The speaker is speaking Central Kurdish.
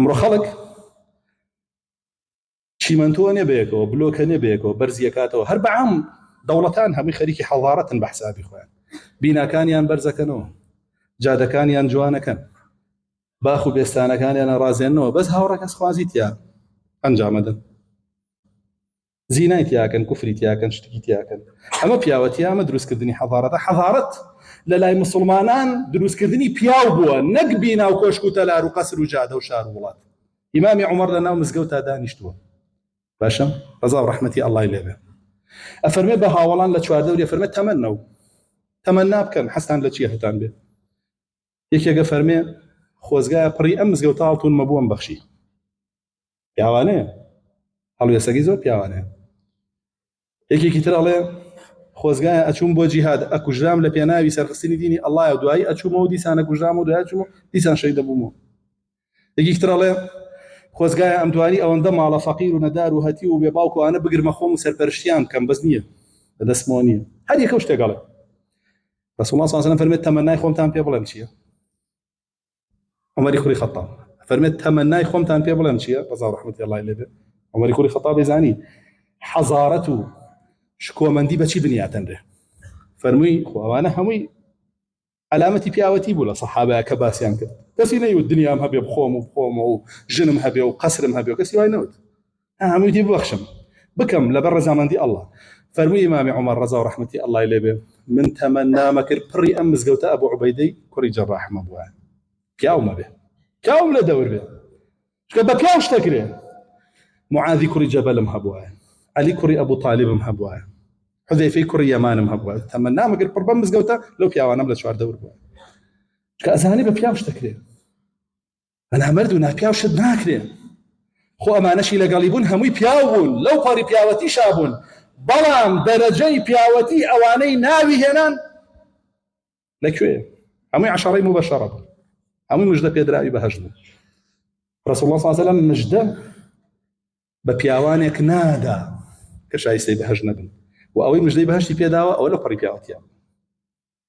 ئەمڕۆ خەڵک چیمەنتۆ نێبێکەوە بلۆکە نێبێکەوە بەرزیەکاتەوە هەر بەعام دەوڵەتان هەمووی خەریکی حەڵارەتن بە حسابی خۆیان بیناکانیان بەرزەکەنەوە جادەکانیان جوانەکەن باخ و بێستانەکانیان ڕازێننەوە بەس هاوڕە کەس خوازی تیا ئەنجامەدەن زینای تیاکەن کوفری تیاکەن شتێکی تیاکەن ئەمە پیاوەتی ئەمە دروستکردنی حەضارەتە حەضارەت لە لای مسلمانان دروستکردنی پیاو بووە نەک بینا و کۆشک و تەلار و قەسر و جادە و شار و وڵات ئیمامی عومەر لە ناو مزگەوتا دانیشتووە باشە ڕەزا و ڕەحمەتی ئەڵڵای لێبێ ئەفەرمێ بە هاوڵان لە چواردەوری ئەفەرمێ تەمەنە و تەمەنا بکەن حەستان لە چیە هەتان بێ یەکێکە فەرمێ خۆزگایە پڕی ئەم مزگەوتە هاڵتونمە بووەم بەخشی پیاوانەیە هەڵوێستەکەی زۆر پیاوانەیە یەکێکی تر ئەڵێ خۆزگایە ئەچووم بۆ جیهاد ئەکوژرام لە پێناوی سەرخستنی دینی ئەڵڵایە و دوایی ئەچوومەوە دیسانە کوژرام و دوای ئەچوومەوە دیسان شەیدە بوومەوە یەکێکی تر ئەڵێ خۆزگایە ئەمتوانی ئەوەندە ماڵە فەقیر و نەدار و هەتی و بێ باوکوانە بگرمە خۆم و سەرپەرشتیان بکەم بەس نییە بەدەستمەوە نییە هەر یەکە شتێکەڵێ رسول الله صلى الله عليه وسلم فرمێت تەمەنای خۆمتان پێ بڵێم چییە عومەری کوڕی خەتاب فرمێت تەمەنای خۆمتان پێ بڵێم چییە ڕەزا و ڕەحمەتی ئەڵڵای لێبێ عومەری کوڕی خەتاب بێزانی حەزارەت و شکۆمەندی بەچی بنیاتەنرێ فەرمووی خۆ ئەوانە هەمووی علامەتی پیاوەتی بوو لە سەحابەیە کە باسییان کرد کەسی نەیوت دنیام هەبێ بخۆمەوە و ژنم هەبێ و قەسرم هەبێ و کەسی وای نەوت هەمووی دی ببەخشم بکەم لەبەر ڕەزامەندی ئەڵڵا فەرمووی ئیمامی عومەر ڕەزا و ڕەحمەتی ئەڵڵای لێبێ من تەمەنامە کرد پڕی ئەم مزگەوتە ئەبوو عوبەیدەی کوڕی جەڕاحمە بووە پیاو مەبێ پیاوم لە دەور بێ چکە بە پیاو شتەکرێ معاذی کوڕی جەبەلم هەبووە عەلی کوڕی ئەبوو تاالبم هەبووە حذەیفەی کوڕی یەمانم هەبووە تەمەنامە کرد پڕ بەم مزگەوتە لەو پیاوانەم لە چواردەور بووە چکە ئەزانی بە پیاو شتەکرێ ئەنامەرد و ناپیاو شت ناکرێ خۆ ئەمانەشی لەگەڵی بوون هەمووی پیاو بوون لەو پەڕی پیاوەتی شابوون بەڵام دەرەجەی پیاوەتی ئەوانەی ناوی هێنان لەکوێ هەمووی عەشەڕەی مبەشەڕە بوون هەمووی مژدە پێدراوی بەهەشت بوون رسول الله صلى الله عليه وسلم مژدە بە پیاوانێک نادا کە شایستەی بەهەشت نەبن و ئەوەی مژدەی بەهەشتی پێداوە ئەوە لە پەڕی پیاوەتیە